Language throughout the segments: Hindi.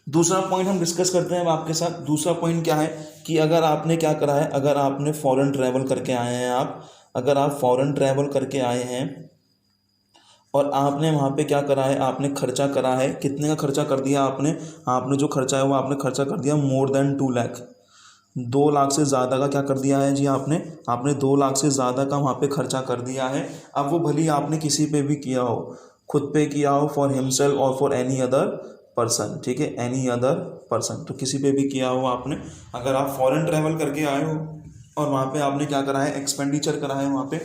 दूसरा पॉइंट हम डिस्कस करते हैं अब आपके साथ। दूसरा पॉइंट क्या है कि अगर आपने क्या करा है, अगर आपने फॉरेन ट्रैवल करके आए हैं, आप अगर आप फॉरेन ट्रैवल करके आए हैं और आपने वहाँ पे क्या करा है, आपने खर्चा करा है, कितने का खर्चा कर दिया आपने, आपने जो खर्चा है वो आपने खर्चा कर दिया मोर देन 2 लाख, 2 लाख से ज़्यादा का क्या कर दिया है जी आपने, आपने 2 लाख से ज़्यादा का वहाँ पे खर्चा कर दिया है। अब वो भले ही आपने किसी पे भी किया हो, खुद पे किया हो, फॉर हिमसेल्फ और फॉर एनी अदर पर्सन, ठीक है, एनी अदर पर्सन, तो किसी पे भी किया हो आपने। अगर आप फॉरेन ट्रैवल करके आए हो और वहाँ पे आपने क्या करा है, एक्सपेंडिचर करा है वहाँ पे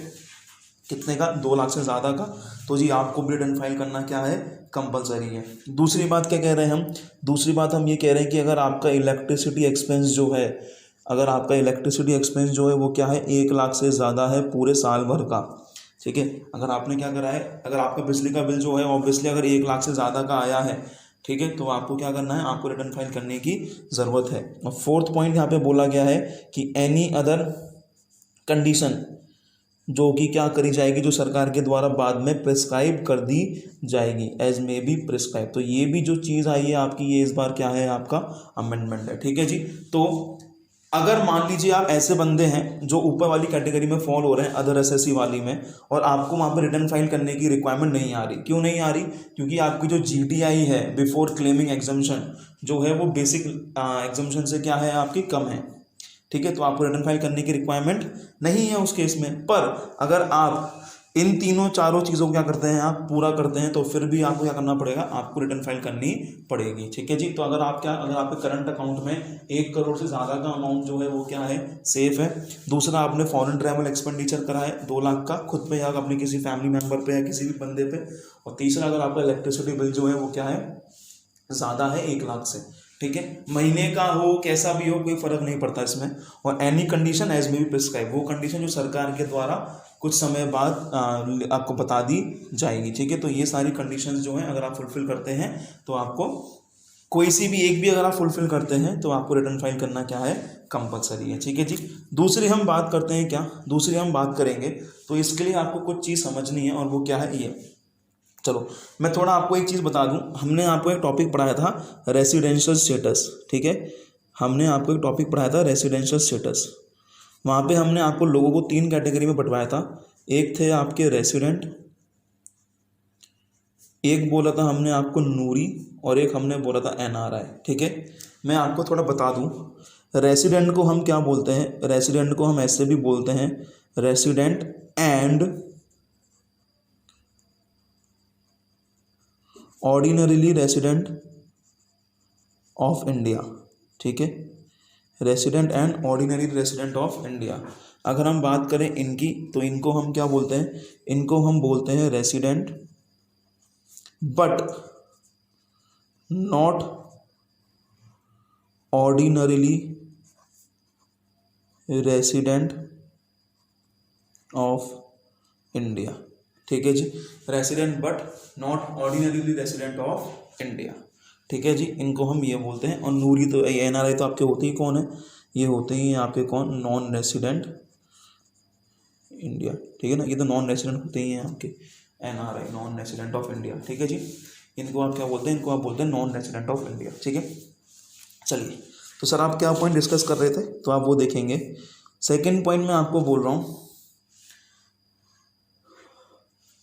कितने का, 2 लाख से ज़्यादा का, तो जी आपको भी रिटर्न फाइल करना क्या है, कंपलसरी है। दूसरी बात क्या कह रहे हैं हम, दूसरी बात हम ये कह रहे हैं कि अगर आपका इलेक्ट्रिसिटी एक्सपेंस जो है, अगर आपका इलेक्ट्रिसिटी एक्सपेंस जो है वो क्या है, 1 लाख से ज़्यादा है पूरे साल भर का, ठीक है। अगर आपने क्या करा है, अगर आपका बिजली का बिल जो है ऑब्वियसली अगर 1 लाख से ज़्यादा का आया है, ठीक है, तो आपको क्या करना है, आपको रिटर्न फाइल करने की ज़रूरत है। और फोर्थ पॉइंट यहाँ पे बोला गया है कि एनी अदर कंडीशन जो कि क्या करी जाएगी, जो सरकार के द्वारा बाद में प्रिस्क्राइब कर दी जाएगी, एज मे बी प्रिस्क्राइब। तो ये भी जो चीज़ आई है आपकी, ये इस बार क्या है, आपका अमेंडमेंट है, ठीक है जी। तो अगर मान लीजिए आप ऐसे बंदे हैं जो ऊपर वाली कैटेगरी में फॉल हो रहे हैं, अदर एसएससी वाली में, और आपको वहाँ पर रिटर्न फाइल करने की रिक्वायरमेंट नहीं आ रही, क्यों नहीं आ रही, क्योंकि आपकी जो जीटीआई है बिफोर क्लेमिंग एग्जम्पशन जो है वो बेसिक एग्जम्पशन से क्या है, आपकी कम है, ठीक है, तो आपको रिटर्न फाइल करने की रिक्वायरमेंट नहीं है उस केस में। पर अगर आप इन तीनों चारों चीज़ों को क्या करते हैं, आप पूरा करते हैं, तो फिर भी आपको क्या करना पड़ेगा, आपको रिटर्न फाइल करनी पड़ेगी, ठीक है जी। तो अगर आप क्या, अगर आपके करंट अकाउंट में 1 करोड़ से ज़्यादा का अमाउंट जो है वो क्या है, सेफ है। दूसरा, आपने फॉरेन ट्रैवल एक्सपेंडिचर करा है 2 लाख का, खुद पे या अपने किसी फैमिली मेम्बर पे या किसी भी बंदे पे। और तीसरा, अगर आपका इलेक्ट्रिसिटी बिल जो है वो क्या है, ज़्यादा है 1 लाख से, ठीक है, महीने का हो कैसा भी हो कोई फर्क नहीं पड़ता इसमें। और any condition as may be prescribe, वो कंडीशन जो सरकार के द्वारा कुछ समय बाद आपको बता दी जाएगी, ठीक है। तो ये सारी कंडीशंस जो हैं अगर आप फुलफिल करते हैं तो आपको, कोई सी भी एक भी अगर आप फुलफिल करते हैं तो आपको रिटर्न फाइल करना क्या है, कंपलसरी है, ठीक है जी। दूसरी हम बात करते हैं क्या, दूसरी हम बात करेंगे, तो इसके लिए आपको कुछ चीज़ समझनी है और वो क्या है, ये चलो मैं थोड़ा आपको एक चीज़ बता दूं। हमने आपको एक टॉपिक पढ़ाया था रेसिडेंशियल स्टेटस, ठीक है, हमने आपको एक टॉपिक पढ़ाया था रेसिडेंशियल स्टेटस। वहाँ पे हमने आपको लोगों को 3 कैटेगरी में बंटवाया था। एक थे आपके रेसिडेंट, एक बोला था हमने आपको नूरी, और एक हमने बोला था एनआरआई, ठीक है। मैं आपको थोड़ा बता दूं, रेसिडेंट को हम क्या बोलते हैं, रेसिडेंट को हम ऐसे भी बोलते हैं, resident and ordinarily resident of India, ठीक है, resident and ordinary resident of India. अगर हम बात करें इनकी, तो इनको हम क्या बोलते हैं, इनको हम बोलते हैं resident but not ordinarily resident of India, ठीक है जी, resident but not ordinarily resident of India, ठीक है जी, इनको हम ये बोलते हैं। और नूरी तो एनआरआई तो आपके होते ही कौन है, ये होते ही आपके कौन, नॉन रेसिडेंट इंडिया, ठीक है ना, ये तो नॉन रेसिडेंट होते ही हैं आपके, NRI non resident of India, ठीक है जी। इनको आप क्या बोलते हैं, इनको आप बोलते हैं नॉन रेसिडेंट ऑफ इंडिया, ठीक है। चलिए, तो सर आप क्या पॉइंट डिस्कस कर रहे थे, तो आप वो देखेंगे। सेकेंड पॉइंट मैं आपको बोल रहा हूँ,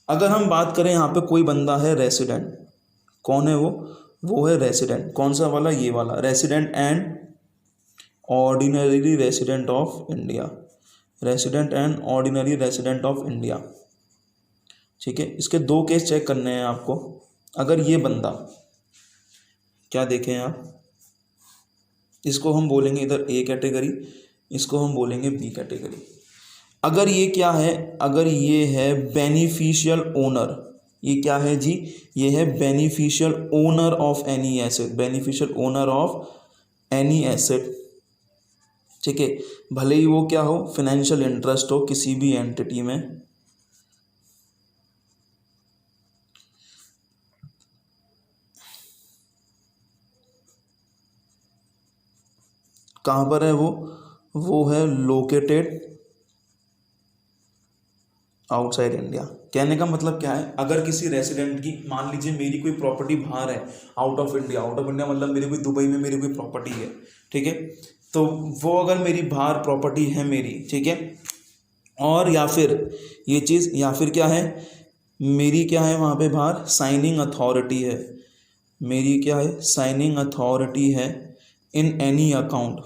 अगर हम बात करें यहाँ पे कोई बंदा है रेसिडेंट, कौन है वो है रेसिडेंट, कौन सा वाला, ये वाला, resident and ordinary resident of India, resident and ordinary resident of India, ठीक है। इसके 2 केस चेक करने हैं आपको। अगर ये बंदा, क्या देखें आप, इसको हम बोलेंगे इधर ए कैटेगरी, इसको हम बोलेंगे बी कैटेगरी। अगर ये क्या है, अगर ये है बेनिफिशियल ओनर, ये क्या है जी, ये है beneficial owner of any asset, beneficial owner of any asset, ठीक है, भले ही वो क्या हो, फाइनेंशियल इंटरेस्ट हो किसी भी एंटिटी में, कहाँ पर है वो है लोकेटेड आउटसाइड इंडिया। कहने का मतलब क्या है, अगर किसी रेसिडेंट की, मान लीजिए मेरी कोई प्रॉपर्टी बाहर है out of India, out of India मतलब मेरी कोई दुबई में मेरी कोई प्रॉपर्टी है, ठीक है, तो वो अगर मेरी बाहर प्रॉपर्टी है मेरी, ठीक है, और या फिर ये चीज़, या फिर क्या है, मेरी क्या है वहाँ पे बाहर साइनिंग अथॉरिटी है, मेरी क्या है साइनिंग अथॉरिटी है in any account,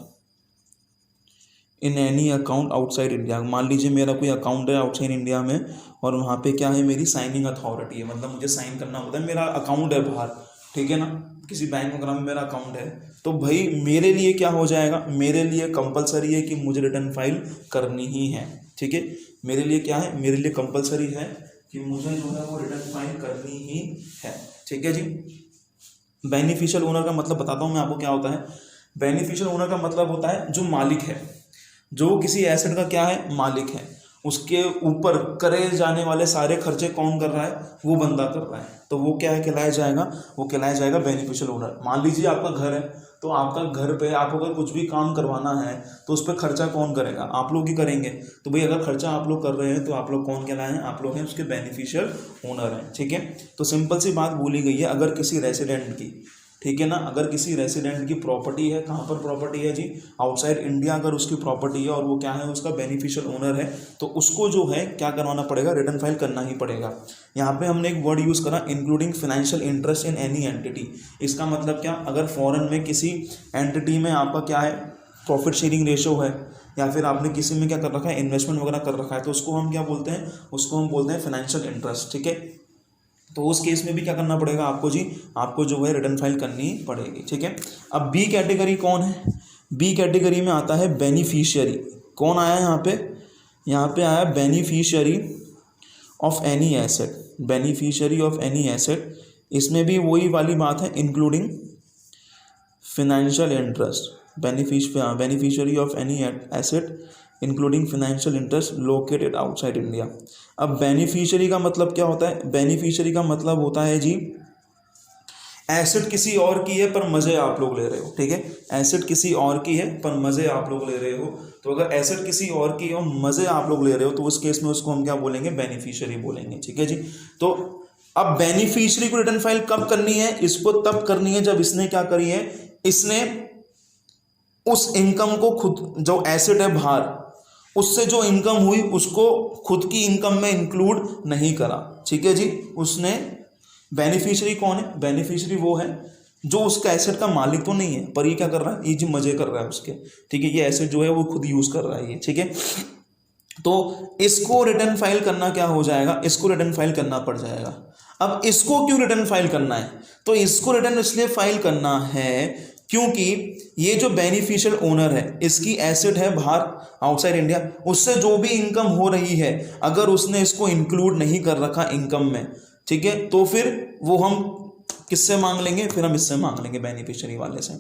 in any account outside India. मान लीजिए मेरा कोई अकाउंट है आउटसाइड इंडिया में और वहाँ पे क्या है मेरी साइनिंग अथॉरिटी है, मतलब मुझे साइन करना होता है, मेरा अकाउंट है बाहर, ठीक है ना, किसी बैंक वगैरह में मेरा अकाउंट है, तो भाई मेरे लिए क्या हो जाएगा, मेरे लिए कंपलसरी है कि मुझे रिटर्न फाइल करनी ही है, ठीक है, मेरे लिए क्या है, मेरे लिए कंपलसरी है कि मुझे जो है वो रिटर्न फाइल करनी ही है, ठीक है जी। बेनिफिशियल ओनर का मतलब बताता हूँ मैं आपको क्या होता है। बेनिफिशियल ओनर का मतलब होता है जो मालिक है, जो किसी एसेट का क्या है मालिक है, उसके ऊपर करे जाने वाले सारे खर्चे कौन कर रहा है, वो बंदा कर रहा है, तो वो क्या है कहलाया जाएगा, वो कहलाया जाएगा बेनिफिशियल ओनर। मान लीजिए आपका घर है, तो आपका घर पे आपको अगर कुछ भी काम करवाना है तो उस पर खर्चा कौन करेगा, आप लोग ही करेंगे, तो भाई अगर खर्चा आप लोग कर रहे हैं तो आप लोग कौन कहलाए हैं, आप लोग हैं उसके बेनिफिशियल ओनर हैं, ठीक है। तो सिंपल सी बात बोली गई है, अगर किसी रेसिडेंट की, ठीक है ना, अगर किसी रेसिडेंट की प्रॉपर्टी है, कहाँ पर प्रॉपर्टी है जी, आउटसाइड इंडिया, अगर उसकी प्रॉपर्टी है और वो क्या है उसका बेनिफिशियल ओनर है, तो उसको जो है क्या करवाना पड़ेगा, रिटर्न फाइल करना ही पड़ेगा। यहाँ पे हमने एक वर्ड यूज़ करा including financial interest in any entity. इसका मतलब क्या, अगर फॉरेन में किसी एंटिटी में आपका क्या है प्रॉफिट शेयरिंग रेशो है, या फिर आपने किसी में क्या कर रखा है इन्वेस्टमेंट वगैरह कर रखा है, तो उसको हम क्या बोलते हैं, उसको हम बोलते हैं फाइनेंशियल इंटरेस्ट, ठीक है। तो उस केस में भी क्या करना पड़ेगा आपको जी, आपको जो है रिटर्न फाइल करनी पड़ेगी, ठीक है। अब बी कैटेगरी कौन है, बी कैटेगरी में आता है बेनिफिशियरी। कौन आया यहाँ पे, यहाँ पे आया beneficiary of any asset, beneficiary of any asset. इसमें भी वही वाली बात है, including financial interest, beneficiary of any asset including financial interest located outside India. अब बेनिफिशियरी का मतलब क्या होता है, बेनिफिशियरी का मतलब होता है जी एसेट किसी और की है पर मज़े आप लोग ले रहे हो, ठीक है, एसेट किसी और की है पर मज़े आप लोग ले रहे हो। तो अगर एसेट किसी और की और मज़े आप लोग ले रहे हो तो उस केस में उसको हम क्या बोलेंगे, बेनिफिशियरी बोलेंगे, ठीक है जी। तो अब बेनिफिशियरी को रिटर्न फाइल कब करनी है, इसको तब करनी है जब इसने क्या करी है, इसने उस इनकम को खुद, जो एसेट है बाहर, उससे जो इनकम हुई उसको खुद की इनकम में इंक्लूड नहीं करा, ठीक है जी। उसने, बेनिफिशियरी कौन है, बेनिफिशियरी वो है जो उसका एसेट का मालिक तो नहीं है, पर ये क्या कर रहा है, ये जो मजे कर रहा है उसके, ठीक है, ये एसेट जो है वो खुद यूज कर रहा है ये, ठीक है। तो इसको रिटर्न फाइल करना क्या हो जाएगा, इसको रिटर्न फाइल करना पड़ जाएगा। अब इसको क्यों रिटर्न फाइल करना है, तो इसको रिटर्न इसलिए फाइल करना है क्योंकि ये जो बेनिफिशियल ओनर है इसकी एसेट है बाहर आउटसाइड इंडिया, उससे जो भी इनकम हो रही है अगर उसने इसको इंक्लूड नहीं कर रखा इनकम में, ठीक है, तो फिर वो हम किससे मांग लेंगे, फिर हम इससे मांग लेंगे बेनिफिशियरी वाले से।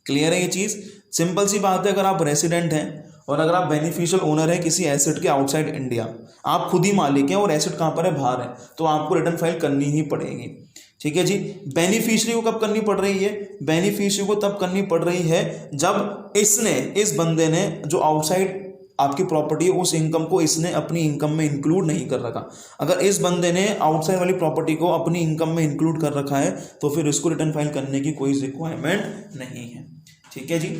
क्लियर है ये चीज़, सिंपल सी बात है। अगर आप रेसिडेंट हैं और अगर आप बेनिफिशियल ओनर है किसी एसेट के आउटसाइड इंडिया, आप खुद ही मालिक हैं और एसेट कहाँ पर है, बाहर है, तो आपको रिटर्न फाइल करनी ही पड़ेगी, ठीक है जी। बेनिफिशियरी को कब करनी पड़ रही है, बेनिफिशियरी को तब करनी पड़ रही है जब इसने, इस बंदे ने जो आउटसाइड आपकी प्रॉपर्टी है उस इनकम को इसने अपनी इनकम में इंक्लूड नहीं कर रखा। अगर इस बंदे ने आउटसाइड वाली प्रॉपर्टी को अपनी इनकम में इंक्लूड कर रखा है तो फिर इसको रिटर्न फाइल करने की कोई रिक्वायरमेंट नहीं है, ठीक है जी।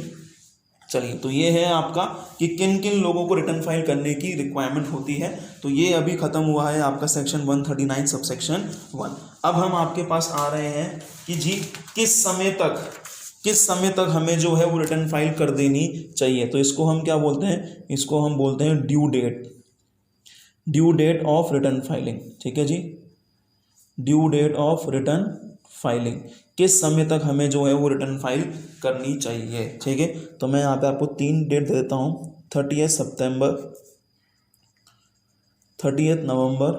चलिए, तो ये है आपका कि किन किन लोगों को रिटर्न फाइल करने की रिक्वायरमेंट होती है। तो ये अभी खत्म हुआ है आपका सेक्शन 139 सबसेक्शन 1। अब हम आपके पास आ रहे हैं कि जी किस समय तक हमें जो है वो रिटर्न फाइल कर देनी चाहिए। तो इसको हम क्या बोलते हैं, इसको हम बोलते हैं due date of return filing, ठीक है जी, due date of return filing, किस समय तक हमें जो है वो रिटर्न फाइल करनी चाहिए, ठीक है। तो मैं यहाँ पे आपको 3 डेट दे देता हूँ, 30 सितंबर, 30 नवंबर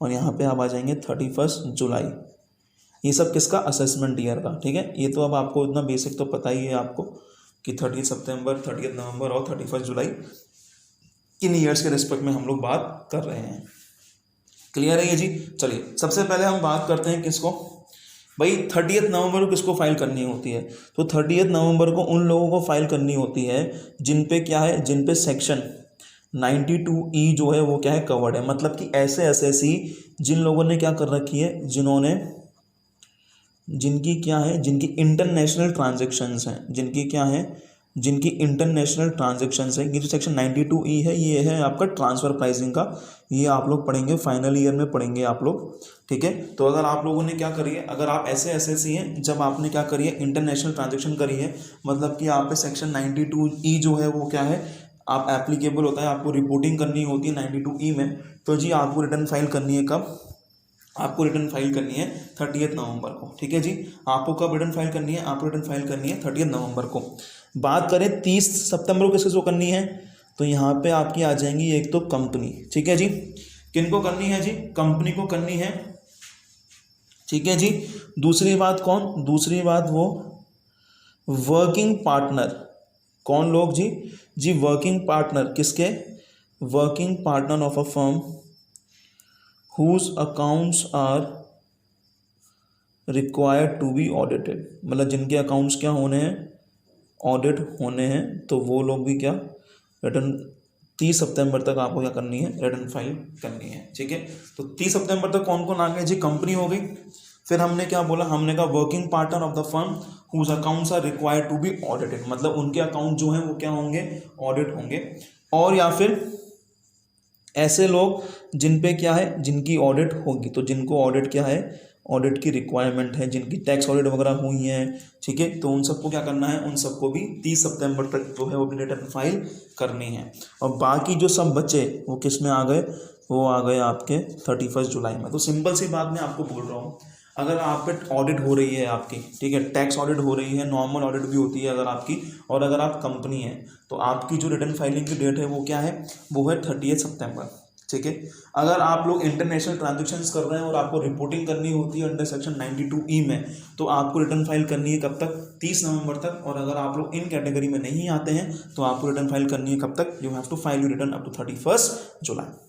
और यहाँ पे आप आ जाएंगे 31 जुलाई। ये सब किसका, असेसमेंट ईयर का, ठीक है। ये तो अब आपको इतना बेसिक तो पता ही है आपको कि 30 सितंबर, 30 नवंबर और 31 जुलाई किन ईयर्स के रिस्पेक्ट में हम लोग बात कर रहे हैं। क्लियर है ये जी। चलिए, सबसे पहले हम बात करते हैं किसको, भाई 30 नवंबर को किसको फाइल करनी होती है। तो 30 नवंबर को उन लोगों को फाइल करनी होती है जिन पे क्या है, जिन पे सेक्शन 92E जो है वो क्या है, कवर्ड है। मतलब कि ऐसे एसएससी जिन लोगों ने क्या कर रखी है, जिनकी क्या है, जिनकी इंटरनेशनल ट्रांजेक्शन्स हैं, जिनकी क्या है, जिनकी इंटरनेशनल ट्रांजेक्शन्स है। ये जो सेक्शन 92E है ये है आपका ट्रांसफ़र प्राइसिंग का। ये आप लोग पढ़ेंगे, फाइनल ईयर में पढ़ेंगे आप लोग, ठीक है। तो अगर आप लोगों ने क्या करी है, अगर आप ऐसे एसएससी हैं जब आपने क्या करी है, इंटरनेशनल ट्रांजेक्शन करी है, मतलब कि आप पे सेक्शन 92E जो है वो क्या है, आप एप्लीकेबल होता है, आपको रिपोर्टिंग करनी होती है 92E में। तो जी आपको रिटर्न फाइल करनी है कब, आपको रिटर्न फाइल करनी है 30 नवंबर को, ठीक है जी। आपको कब रिटर्न फाइल करनी है, आपको रिटर्न फाइल करनी है 30 नवंबर को। बात करें 30 सितंबर को किसको करनी है, तो यहाँ पे आपकी आ जाएंगी एक तो कंपनी, ठीक है जी। किनको करनी है जी, कंपनी को करनी है, ठीक है जी। दूसरी बात कौन, दूसरी बात वो वर्किंग पार्टनर, कौन लोग जी वर्किंग पार्टनर, किसके, working partner of a firm whose accounts are required to be audited, मतलब जिनके अकाउंट्स क्या होने हैं, ऑडिट होने हैं, तो वो लोग भी क्या रिटर्न 30 सितंबर तक आपको क्या करनी है, रिटर्न फाइल करनी है, ठीक है। तो 30 सितंबर तक कौन कौन आ गए जी, कंपनी हो गई। फिर हमने क्या बोला, हमने कहा working partner of the firm whose accounts are required to be audited, मतलब उनके अकाउंट जो हैं वो क्या होंगे, ऑडिट होंगे। और या फिर ऐसे लोग जिन पे क्या है, जिनकी ऑडिट होगी, तो जिनको ऑडिट क्या है, ऑडिट की रिक्वायरमेंट है, जिनकी टैक्स ऑडिट वगैरह हुई है, ठीक है, तो उन सबको क्या करना है, उन सबको भी 30 सितंबर तक जो है वो अपनी रिटर्न फाइल करनी है। और बाकी जो सब बचे वो किस में आ गए, वो आ गए आपके 31 जुलाई में। तो सिंपल सी बात मैं आपको बोल रहा हूँ, अगर आप पे ऑडिट हो रही है आपकी, ठीक है, टैक्स ऑडिट हो रही है, नॉर्मल ऑडिट भी होती है अगर आपकी, और अगर आप कंपनी है, तो आपकी जो रिटर्न फाइलिंग की डेट है वो क्या है, वो है 30 सितंबर, ठीक है। अगर आप लोग इंटरनेशनल ट्रांजेक्शन्स कर रहे हैं और आपको रिपोर्टिंग करनी होती है अंडर सेक्शन 92E में, तो आपको रिटर्न फाइल करनी है कब तक, 30 नवंबर तक। और अगर आप लोग इन कैटेगरी में नहीं आते हैं तो आपको रिटर्न फाइल करनी है कब तक, you have to file you return up to 31 July.